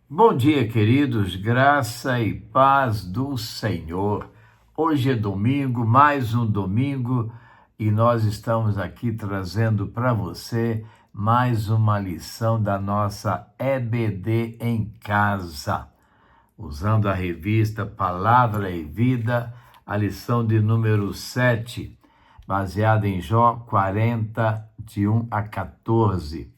Bom dia, queridos, graça e paz do Senhor. Hoje é domingo, mais um domingo, e nós estamos aqui trazendo para você mais uma lição da nossa EBD em Casa, usando a revista Palavra e Vida, a lição de número 7, baseada em Jó 40, de 1 a 14.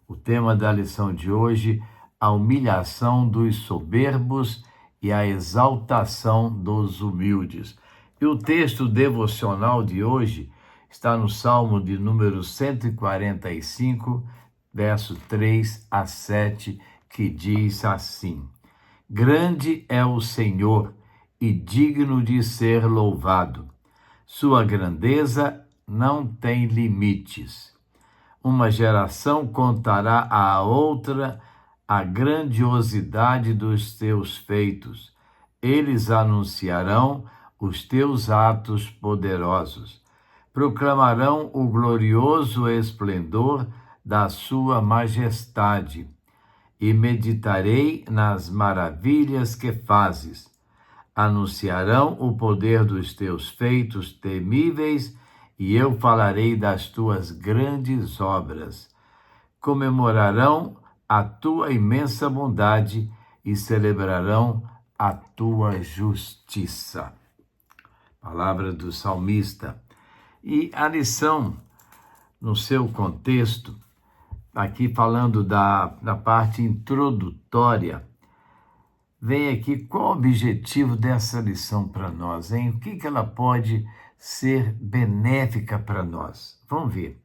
O tema da lição de hoje: a humilhação dos soberbos e a exaltação dos humildes. E o texto devocional de hoje está no Salmo de número 145, verso 3 a 7, que diz assim: Grande é o Senhor e digno de ser louvado. Sua grandeza não tem limites. Uma geração contará à outra a grandiosidade dos teus feitos. Eles anunciarão os teus atos poderosos. Proclamarão o glorioso esplendor da sua majestade. E meditarei nas maravilhas que fazes. Anunciarão o poder dos teus feitos temíveis, e eu falarei das tuas grandes obras. Comemorarão a tua imensa bondade e celebrarão a tua justiça. Palavra do salmista. E a lição, no seu contexto, aqui falando da parte introdutória, vem aqui qual o objetivo dessa lição para nós, hein? O que ela pode ser benéfica para nós? Vamos ver.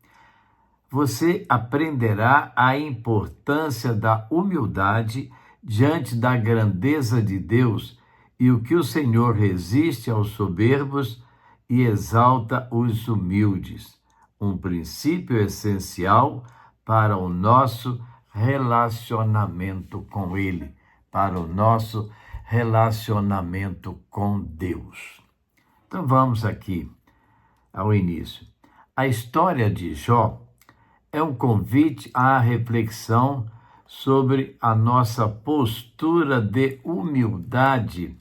Você aprenderá a importância da humildade diante da grandeza de Deus e o que o Senhor resiste aos soberbos e exalta os humildes. Um princípio essencial para o nosso relacionamento com Ele, para o nosso relacionamento com Deus. Então vamos aqui ao início. A história de Jó é um convite à reflexão sobre a nossa postura de humildade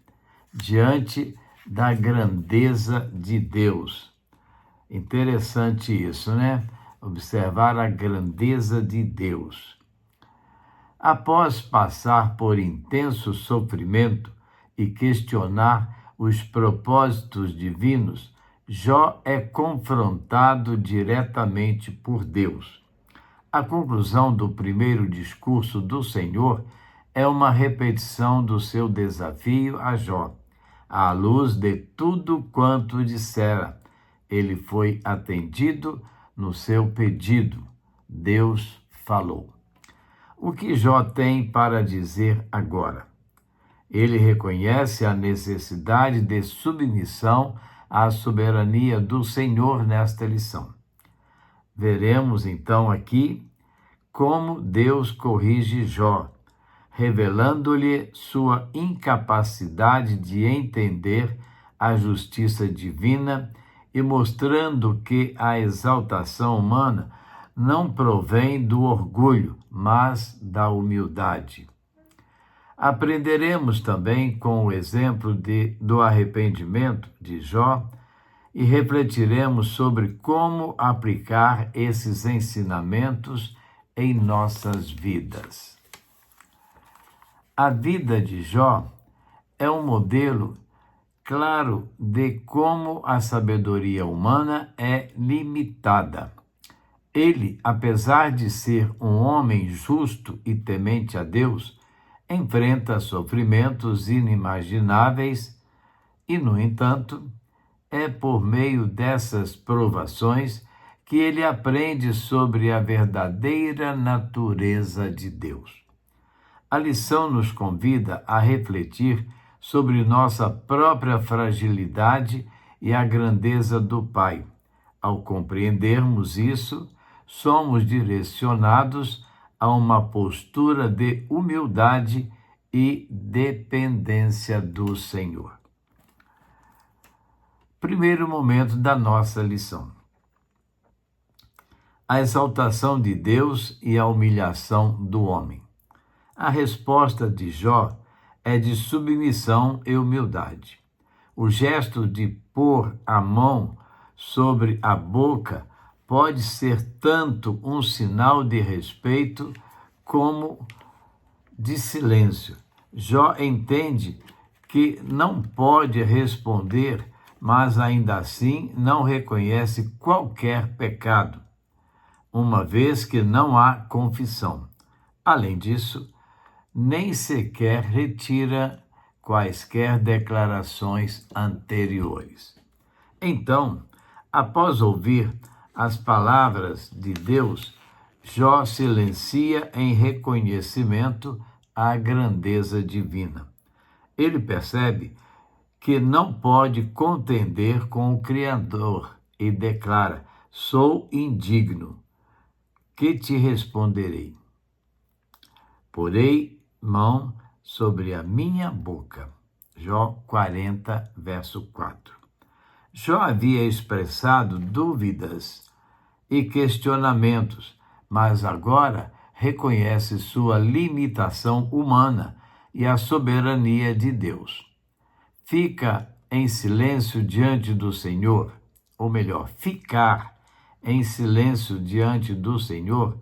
diante da grandeza de Deus. Interessante isso, né? Observar a grandeza de Deus. Após passar por intenso sofrimento e questionar os propósitos divinos, Jó é confrontado diretamente por Deus. A conclusão do primeiro discurso do Senhor é uma repetição do seu desafio a Jó. À luz de tudo quanto dissera, ele foi atendido no seu pedido. Deus falou. O que Jó tem para dizer agora? Ele reconhece a necessidade de submissão à soberania do Senhor nesta lição. Veremos então aqui como Deus corrige Jó, revelando-lhe sua incapacidade de entender a justiça divina e mostrando que a exaltação humana não provém do orgulho, mas da humildade. Aprenderemos também com o exemplo do arrependimento de Jó e refletiremos sobre como aplicar esses ensinamentos em nossas vidas. A vida de Jó é um modelo claro de como a sabedoria humana é limitada. Ele, apesar de ser um homem justo e temente a Deus, enfrenta sofrimentos inimagináveis e, no entanto, é por meio dessas provações que ele aprende sobre a verdadeira natureza de Deus. A lição nos convida a refletir sobre nossa própria fragilidade e a grandeza do Pai. Ao compreendermos isso, somos direcionados a uma postura de humildade e dependência do Senhor. Primeiro momento da nossa lição: a exaltação de Deus e a humilhação do homem. A resposta de Jó é de submissão e humildade. O gesto de pôr a mão sobre a boca pode ser tanto um sinal de respeito como de silêncio. Jó entende que não pode responder, mas ainda assim não reconhece qualquer pecado, uma vez que não há confissão. Além disso, nem sequer retira quaisquer declarações anteriores. Então, após ouvir as palavras de Deus, Jó silencia em reconhecimento à grandeza divina. Ele percebe que não pode contender com o Criador e declara: sou indigno. Que te responderei? Porei mão sobre a minha boca. Jó 40, verso 4. Jó havia expressado dúvidas e questionamentos, mas agora reconhece sua limitação humana e a soberania de Deus. Fica em silêncio diante do Senhor, ou melhor, ficar em silêncio diante do Senhor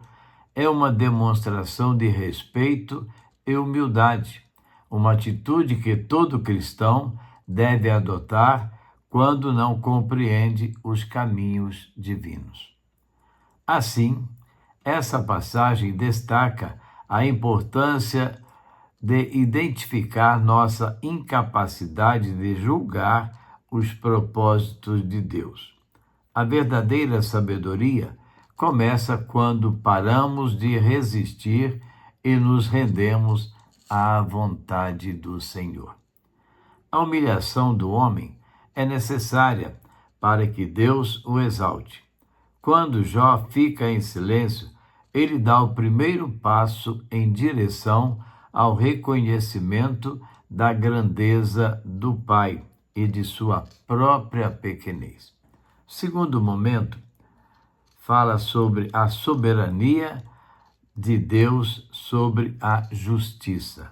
é uma demonstração de respeito e humildade, uma atitude que todo cristão deve adotar quando não compreende os caminhos divinos. Assim, essa passagem destaca a importância de identificar nossa incapacidade de julgar os propósitos de Deus. A verdadeira sabedoria começa quando paramos de resistir e nos rendemos à vontade do Senhor. A humilhação do homem é necessária para que Deus o exalte. Quando Jó fica em silêncio, ele dá o primeiro passo em direção ao reconhecimento da grandeza do Pai e de sua própria pequenez. O segundo momento fala sobre a soberania de Deus sobre a justiça.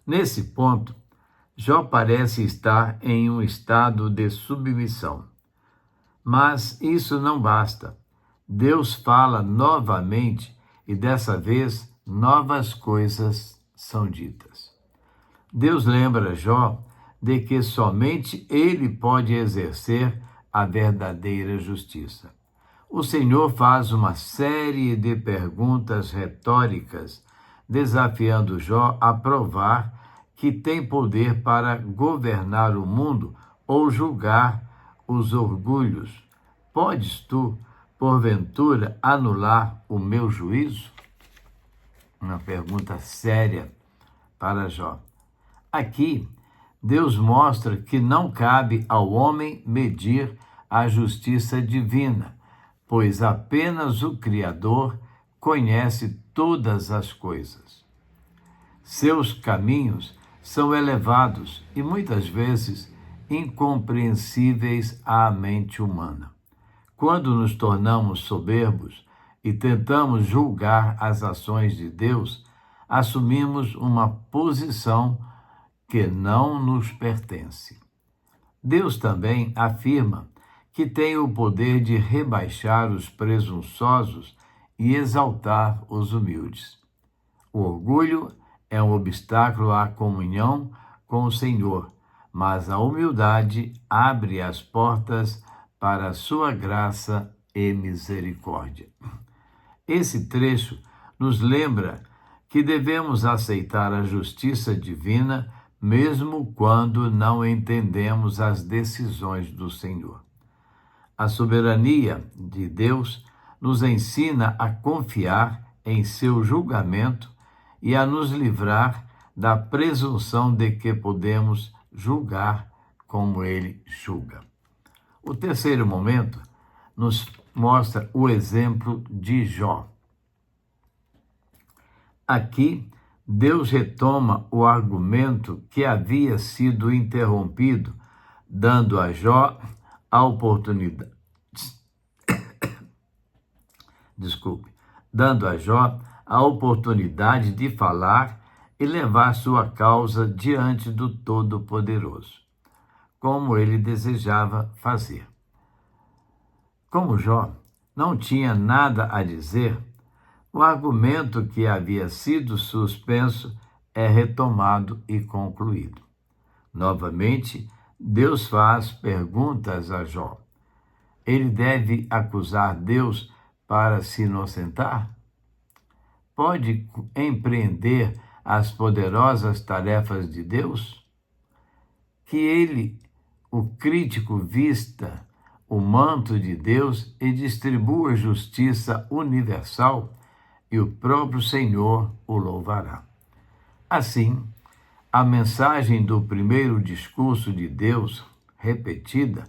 Nesse ponto, Jó parece estar em um estado de submissão. Mas isso não basta. Deus fala novamente e dessa vez novas coisas são ditas. Deus lembra Jó de que somente ele pode exercer a verdadeira justiça. O Senhor faz uma série de perguntas retóricas, desafiando Jó a provar que tem poder para governar o mundo ou julgar os orgulhos. Podes tu, porventura, anular o meu juízo? Uma pergunta séria para Jó. Aqui, Deus mostra que não cabe ao homem medir a justiça divina, pois apenas o Criador conhece todas as coisas. Seus caminhos são elevados e muitas vezes incompreensíveis à mente humana. Quando nos tornamos soberbos e tentamos julgar as ações de Deus, assumimos uma posição que não nos pertence. Deus também afirma que tem o poder de rebaixar os presunçosos e exaltar os humildes. O orgulho é um obstáculo à comunhão com o Senhor, mas a humildade abre as portas para a sua graça e misericórdia. Esse trecho nos lembra que devemos aceitar a justiça divina mesmo quando não entendemos as decisões do Senhor. A soberania de Deus nos ensina a confiar em seu julgamento e a nos livrar da presunção de que podemos julgar como ele julga. O terceiro momento nos mostra o exemplo de Jó. Aqui, Deus retoma o argumento que havia sido interrompido, dando a Jó a oportunidade, dando a Jó a oportunidade de falar e levar sua causa diante do Todo-Poderoso, como ele desejava fazer. Como Jó não tinha nada a dizer, o argumento que havia sido suspenso é retomado e concluído. Novamente, Deus faz perguntas a Jó. Ele deve acusar Deus para se inocentar? Pode empreender as poderosas tarefas de Deus? Que ele, o crítico, vista o manto de Deus e distribua justiça universal, e o próprio Senhor o louvará. Assim, a mensagem do primeiro discurso de Deus, repetida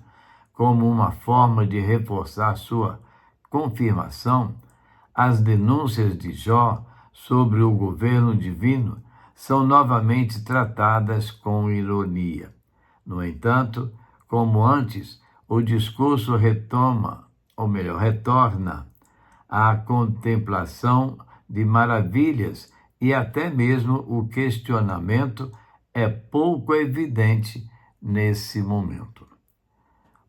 como uma forma de reforçar sua confirmação, as denúncias de Jó sobre o governo divino são novamente tratadas com ironia. No entanto, como antes, o discurso retorna à contemplação de maravilhas e até mesmo o questionamento é pouco evidente nesse momento.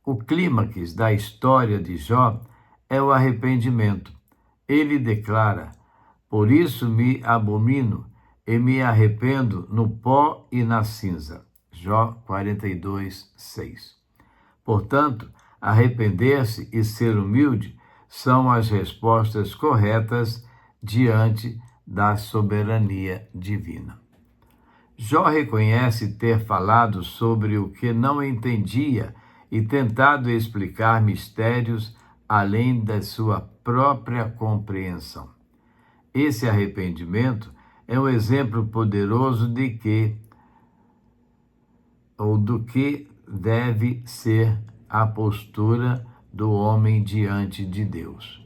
O clímax da história de Jó é o arrependimento. Ele declara: "Por isso me abomino e me arrependo no pó e na cinza." Jó 42, 6. Portanto, arrepender-se e ser humilde são as respostas corretas diante da soberania divina. Jó reconhece ter falado sobre o que não entendia e tentado explicar mistérios além da sua própria compreensão. Esse arrependimento é um exemplo poderoso do que deve ser a postura do homem diante de Deus.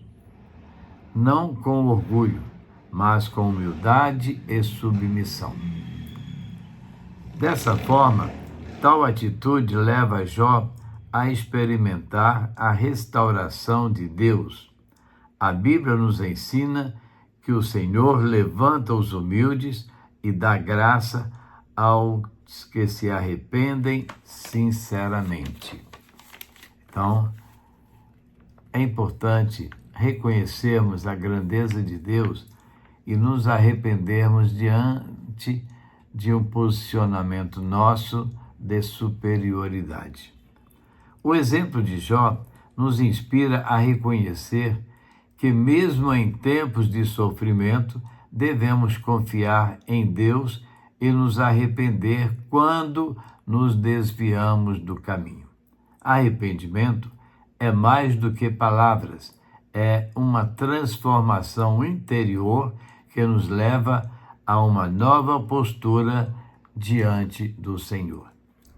Não com orgulho, mas com humildade e submissão. Dessa forma, tal atitude leva Jó a experimentar a restauração de Deus. A Bíblia nos ensina que o Senhor levanta os humildes e dá graça aos que se arrependem sinceramente. Então, é importante reconhecermos a grandeza de Deus e nos arrependermos diante de um posicionamento nosso de superioridade. O exemplo de Jó nos inspira a reconhecer que, mesmo em tempos de sofrimento, devemos confiar em Deus e nos arrepender quando nos desviamos do caminho. Arrependimento é mais do que palavras, é uma transformação interior que nos leva a uma nova postura diante do Senhor.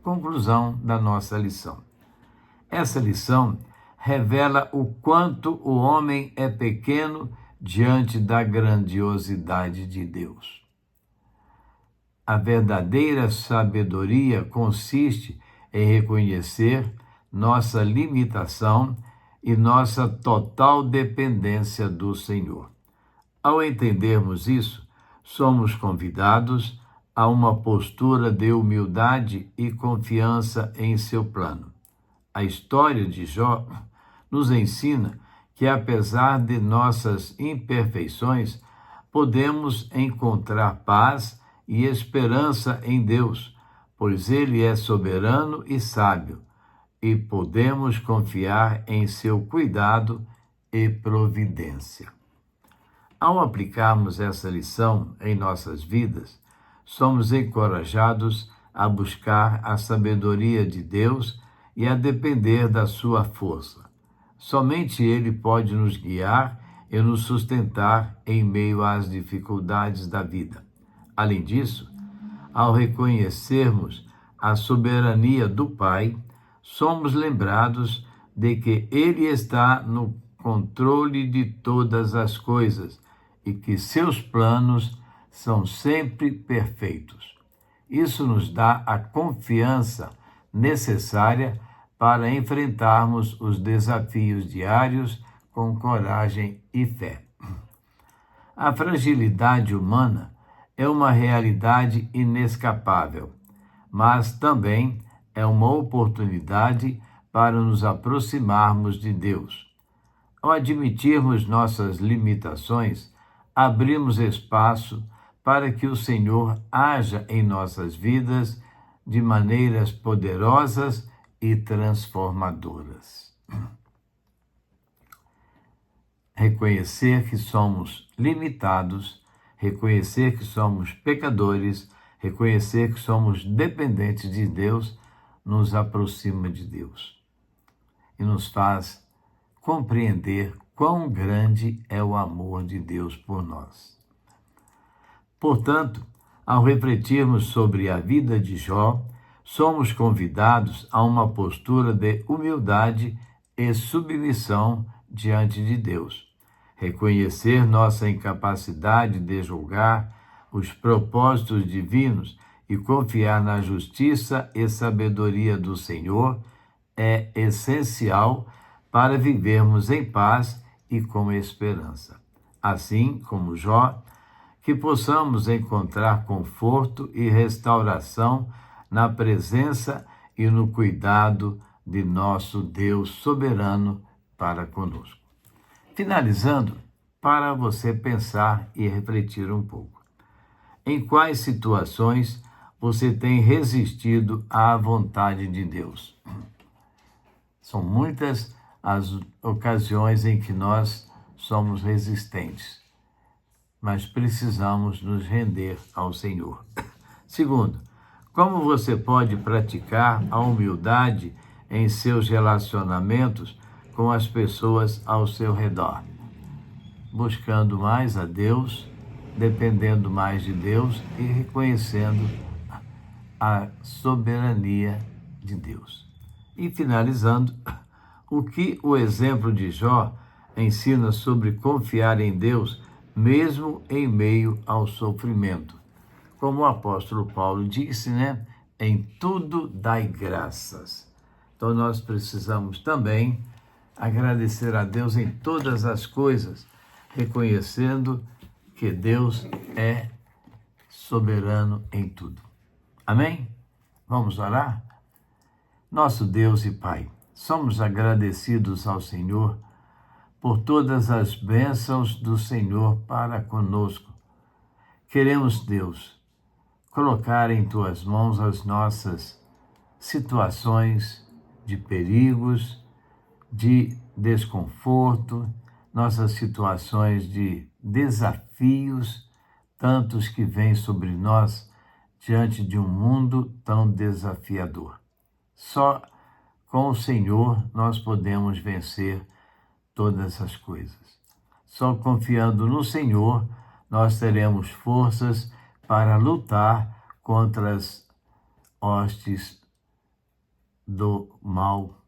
Conclusão da nossa lição. Essa lição revela o quanto o homem é pequeno diante da grandiosidade de Deus. A verdadeira sabedoria consiste em reconhecer nossa limitação e nossa total dependência do Senhor. Ao entendermos isso, somos convidados a uma postura de humildade e confiança em seu plano. A história de Jó nos ensina que, apesar de nossas imperfeições, podemos encontrar paz e esperança em Deus, pois Ele é soberano e sábio, e podemos confiar em seu cuidado e providência. Ao aplicarmos essa lição em nossas vidas, somos encorajados a buscar a sabedoria de Deus e a depender da sua força. Somente Ele pode nos guiar e nos sustentar em meio às dificuldades da vida. Além disso, ao reconhecermos a soberania do Pai, somos lembrados de que Ele está no controle de todas as coisas e que seus planos são sempre perfeitos. Isso nos dá a confiança necessária para enfrentarmos os desafios diários com coragem e fé. A fragilidade humana é uma realidade inescapável, mas também é uma oportunidade para nos aproximarmos de Deus. Ao admitirmos nossas limitações, abrimos espaço para que o Senhor haja em nossas vidas de maneiras poderosas e transformadoras. Reconhecer que somos limitados, reconhecer que somos pecadores, reconhecer que somos dependentes de Deus, nos aproxima de Deus e nos faz compreender quão grande é o amor de Deus por nós. Portanto, ao refletirmos sobre a vida de Jó, somos convidados a uma postura de humildade e submissão diante de Deus. Reconhecer nossa incapacidade de julgar os propósitos divinos e confiar na justiça e sabedoria do Senhor é essencial para vivermos em paz e com esperança. Assim como Jó, que possamos encontrar conforto e restauração na presença e no cuidado de nosso Deus soberano para conosco. Finalizando, para você pensar e refletir um pouco. Em quais situações você tem resistido à vontade de Deus? São muitas as ocasiões em que nós somos resistentes, mas precisamos nos render ao Senhor. Segundo, como você pode praticar a humildade em seus relacionamentos com as pessoas ao seu redor? Buscando mais a Deus, dependendo mais de Deus e reconhecendo a soberania de Deus. E finalizando, o que o exemplo de Jó ensina sobre confiar em Deus, mesmo em meio ao sofrimento. Como o apóstolo Paulo disse, em tudo dai graças. Então nós precisamos também agradecer a Deus em todas as coisas, reconhecendo que Deus é soberano em tudo. Amém? Vamos orar? Nosso Deus e Pai, somos agradecidos ao Senhor por todas as bênçãos do Senhor para conosco. Queremos, Deus, colocar em Tuas mãos as nossas situações de perigos, de desconforto, nossas situações de desafios, tantos que vêm sobre nós diante de um mundo tão desafiador. Só com o Senhor nós podemos vencer todas as coisas. Só confiando no Senhor nós teremos forças para lutar contra as hostes do mal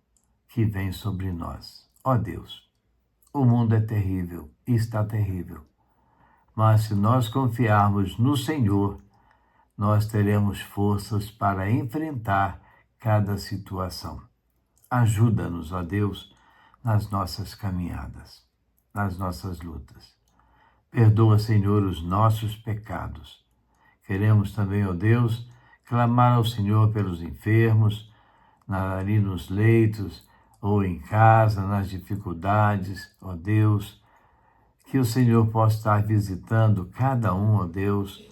que vem sobre nós. Ó Deus, o mundo é terrível, está terrível. Mas se nós confiarmos no Senhor, nós teremos forças para enfrentar cada situação. Ajuda-nos, ó Deus, nas nossas caminhadas, nas nossas lutas. Perdoa, Senhor, os nossos pecados. Queremos também, ó Deus, clamar ao Senhor pelos enfermos, ali nos leitos ou em casa, nas dificuldades, ó Deus, que o Senhor possa estar visitando cada um, ó Deus,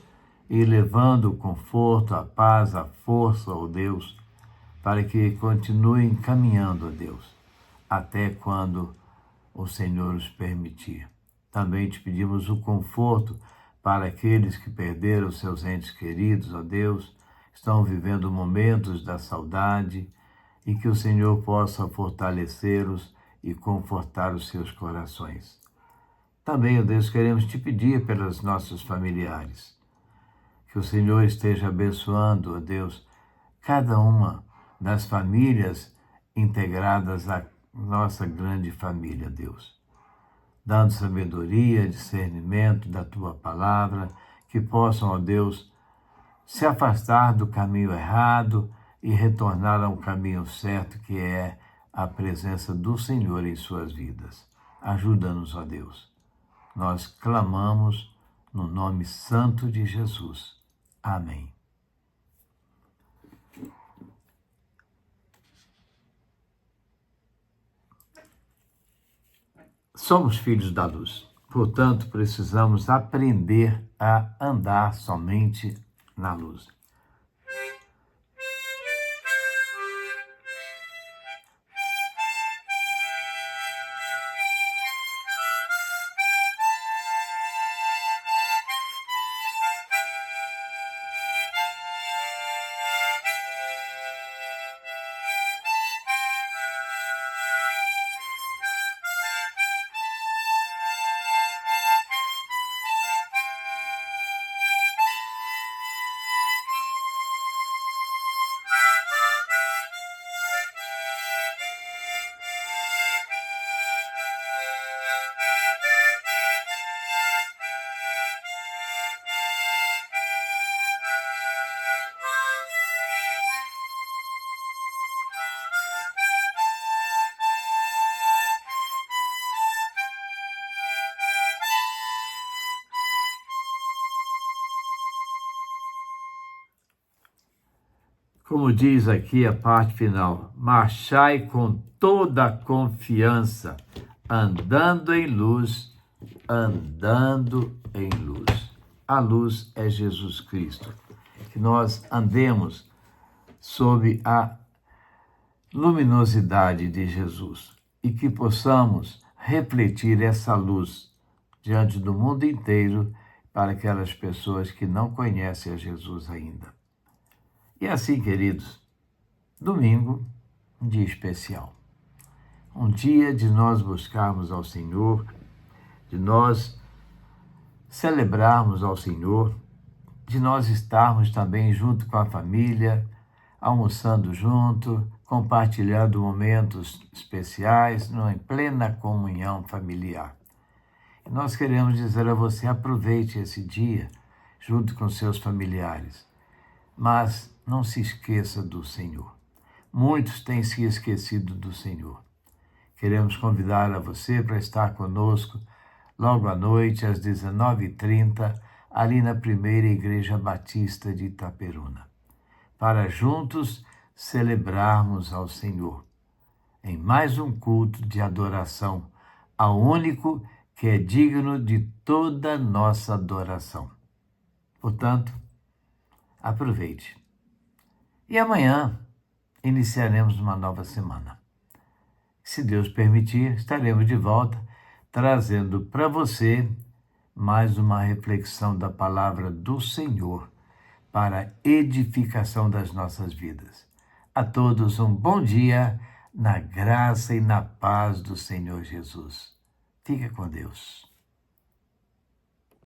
e levando o conforto, a paz, a força, ó Deus, para que continuem caminhando, ó Deus, até quando o Senhor os permitir. Também te pedimos o conforto para aqueles que perderam seus entes queridos, ó Deus, estão vivendo momentos da saudade, e que o Senhor possa fortalecê-los e confortar os seus corações. Também, ó Deus, queremos te pedir pelos nossos familiares, que o Senhor esteja abençoando, ó Deus, cada uma das famílias integradas à nossa grande família, Deus. Dando sabedoria, discernimento da Tua palavra, que possam, ó Deus, se afastar do caminho errado e retornar ao caminho certo, que é a presença do Senhor em suas vidas. Ajuda-nos, ó Deus. nós clamamos no nome santo de Jesus. Amém. Somos filhos da luz, portanto, precisamos aprender a andar somente na luz. Como diz aqui a parte final, marchai com toda a confiança, andando em luz, andando em luz. A luz é Jesus Cristo. Que nós andemos sob a luminosidade de Jesus e que possamos refletir essa luz diante do mundo inteiro para aquelas pessoas que não conhecem a Jesus ainda. E assim, queridos, domingo, um dia especial. Um dia de nós buscarmos ao Senhor, de nós celebrarmos ao Senhor, de nós estarmos também junto com a família, almoçando junto, compartilhando momentos especiais, em plena comunhão familiar. E nós queremos dizer a você, aproveite esse dia junto com seus familiares, mas não se esqueça do Senhor. Muitos têm se esquecido do Senhor. Queremos convidar a você para estar conosco logo à noite, às 19h30, ali na Primeira Igreja Batista de Itaperuna, para juntos celebrarmos ao Senhor em mais um culto de adoração ao único que é digno de toda nossa adoração. Portanto, aproveite. E amanhã iniciaremos uma nova semana. Se Deus permitir, estaremos de volta trazendo para você mais uma reflexão da palavra do Senhor para a edificação das nossas vidas. A todos um bom dia na graça e na paz do Senhor Jesus. Fique com Deus.